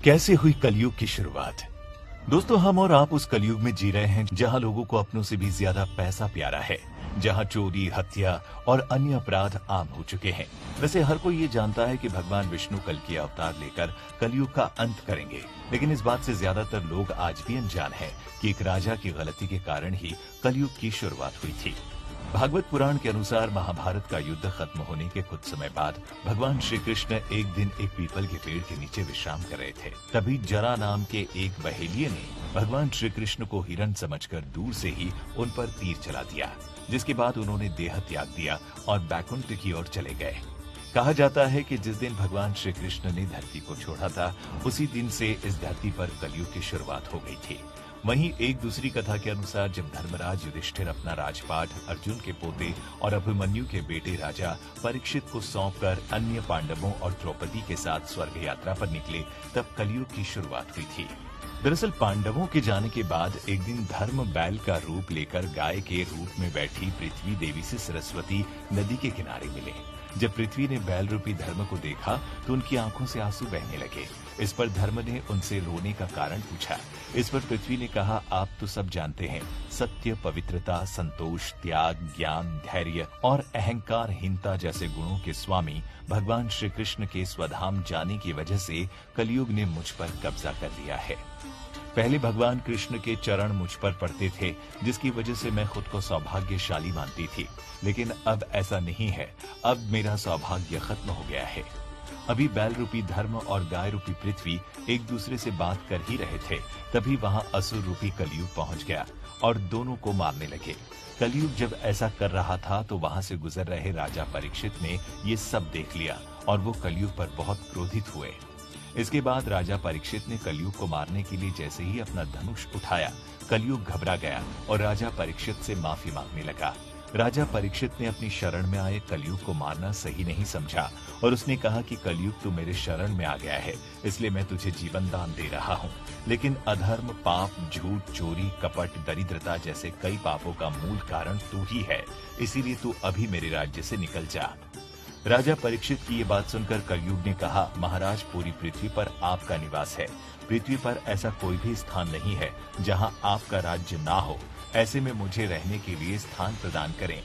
कैसे हुई कलयुग की शुरुआत। दोस्तों, हम और आप उस कलयुग में जी रहे हैं जहां लोगों को अपनों से भी ज्यादा पैसा प्यारा है, जहां चोरी, हत्या और अन्य अपराध आम हो चुके हैं। वैसे हर कोई ये जानता है कि भगवान विष्णु कल की अवतार लेकर कलयुग का अंत करेंगे, लेकिन इस बात से ज्यादातर लोग आज भी अनजान हैं कि एक राजा की गलती के कारण ही कलयुग की शुरुआत हुई थी। भागवत पुराण के अनुसार महाभारत का युद्ध खत्म होने के कुछ समय बाद भगवान श्री कृष्ण एक दिन एक पीपल के पेड़ के नीचे विश्राम कर रहे थे। तभी जरा नाम के एक बहेलिये ने भगवान श्री कृष्ण को हिरण समझकर दूर से ही उन पर तीर चला दिया, जिसके बाद उन्होंने देह त्याग दिया और बैकुंठ की ओर चले गए। कहा जाता है कि जिस दिन भगवान श्री कृष्ण ने धरती को छोड़ा था, उसी दिन से इस धरती पर कलयुग की शुरुआत हो गई थी। वहीं एक दूसरी कथा के अनुसार जब धर्मराज युधिष्ठिर अपना राजपाट अर्जुन के पोते और अभिमन्यु के बेटे राजा परीक्षित को सौंपकर अन्य पांडवों और द्रौपदी के साथ स्वर्ग यात्रा पर निकले, तब कलयुग की शुरुआत हुई थी। दरअसल पांडवों के जाने के बाद एक दिन धर्म बैल का रूप लेकर गाय के रूप में बैठी पृथ्वी देवी से सरस्वती नदी के किनारे मिले। जब पृथ्वी ने बैल रूपी धर्म को देखा तो उनकी आंखों से आंसू बहने लगे। इस पर धर्म ने उनसे रोने का कारण पूछा। इस पर पृथ्वी ने कहा, आप तो सब जानते हैं, सत्य, पवित्रता, संतोष, त्याग, ज्ञान, धैर्य और अहंकारहीनता जैसे गुणों के स्वामी भगवान श्री कृष्ण के स्वधाम जाने की वजह से कलयुग ने मुझ पर कब्जा कर लिया है। पहले भगवान कृष्ण के चरण मुझ पर पड़ते थे, जिसकी वजह से मैं खुद को सौभाग्यशाली मानती थी, लेकिन अब ऐसा नहीं है। अब मेरा सौभाग्य खत्म हो गया है। अभी बैल रूपी धर्म और गाय रूपी पृथ्वी एक दूसरे से बात कर ही रहे थे, तभी वहां असुर रूपी कलयुग पहुंच गया और दोनों को मारने लगे। कलयुग जब ऐसा कर रहा था तो वहां से गुजर रहे राजा परीक्षित ने ये सब देख लिया और वो कलयुग पर बहुत क्रोधित हुए। इसके बाद राजा परीक्षित ने कलयुग को मारने के लिए जैसे ही अपना धनुष उठाया, कलयुग घबरा गया और राजा परीक्षित से माफी मांगने लगा। राजा परीक्षित ने अपनी शरण में आए कलयुग को मारना सही नहीं समझा और उसने कहा कि कलयुग तू मेरे शरण में आ गया है, इसलिए मैं तुझे जीवन दान दे रहा हूँ, लेकिन अधर्म, पाप, झूठ, चोरी, कपट, दरिद्रता जैसे कई पापों का मूल कारण तू ही है, इसीलिए तू अभी मेरे राज्य से निकल जा। राजा परीक्षित की ये बात सुनकर कलयुग ने कहा, महाराज, पूरी पृथ्वी पर आपका निवास है। पृथ्वी पर ऐसा कोई भी स्थान नहीं है जहां आपका राज्य ना हो। ऐसे में मुझे रहने के लिए स्थान प्रदान करें।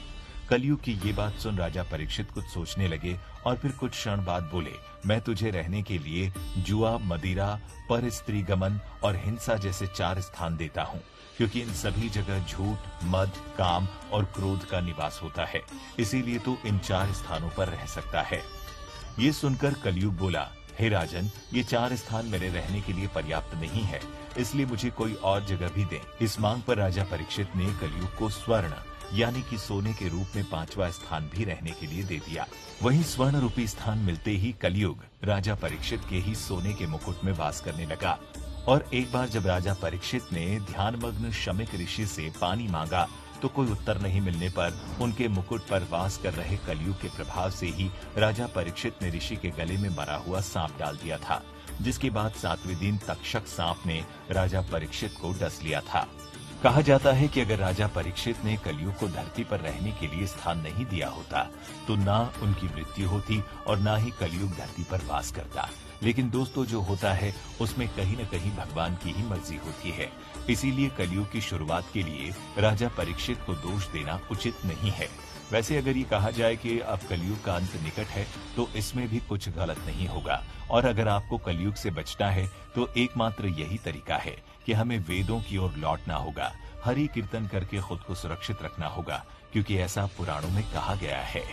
कलयुग की ये बात सुन राजा परीक्षित कुछ सोचने लगे और फिर कुछ क्षण बाद बोले, मैं तुझे रहने के लिए जुआ, मदिरा, पर स्त्री गमन और हिंसा जैसे 4 स्थान देता हूँ, क्योंकि इन सभी जगह झूठ, मद, काम और क्रोध का निवास होता है, इसीलिए तू इन 4 स्थानों पर रह सकता है। ये सुनकर कलयुग बोला, हे राजन, ये 4 स्थान मेरे रहने के लिए पर्याप्त नहीं है, इसलिए मुझे कोई और जगह भी दें। इस मांग पर राजा परीक्षित ने कलयुग को स्वर्ण यानी कि सोने के रूप में 5वां स्थान भी रहने के लिए दे दिया। वहीं स्वर्ण रूपी स्थान मिलते ही कलयुग राजा परीक्षित के ही सोने के मुकुट में वास करने लगा। और एक बार जब राजा परीक्षित ने ध्यानमग्न शमिक ऋषि से पानी मांगा तो कोई उत्तर नहीं मिलने पर उनके मुकुट पर वास कर रहे कलयुग के प्रभाव से ही राजा परीक्षित ने ऋषि के गले में मरा हुआ सांप डाल दिया था, जिसके बाद 7वें दिन तक्षक सांप ने राजा परीक्षित को डस लिया था। कहा जाता है कि अगर राजा परीक्षित ने कलयुग को धरती पर रहने के लिए स्थान नहीं दिया होता तो ना उनकी मृत्यु होती और ना ही कलयुग धरती पर वास करता। लेकिन दोस्तों, जो होता है उसमें कहीं न कहीं भगवान की ही मर्जी होती है, इसीलिए कलयुग की शुरुआत के लिए राजा परीक्षित को दोष देना उचित नहीं है। वैसे अगर ये कहा जाए कि अब कलयुग का अंत निकट है तो इसमें भी कुछ गलत नहीं होगा, और अगर आपको कलयुग से बचना है तो एकमात्र यही तरीका है कि हमें वेदों की ओर लौटना होगा, हरि कीर्तन करके खुद को सुरक्षित रखना होगा, क्योंकि ऐसा पुराणों में कहा गया है।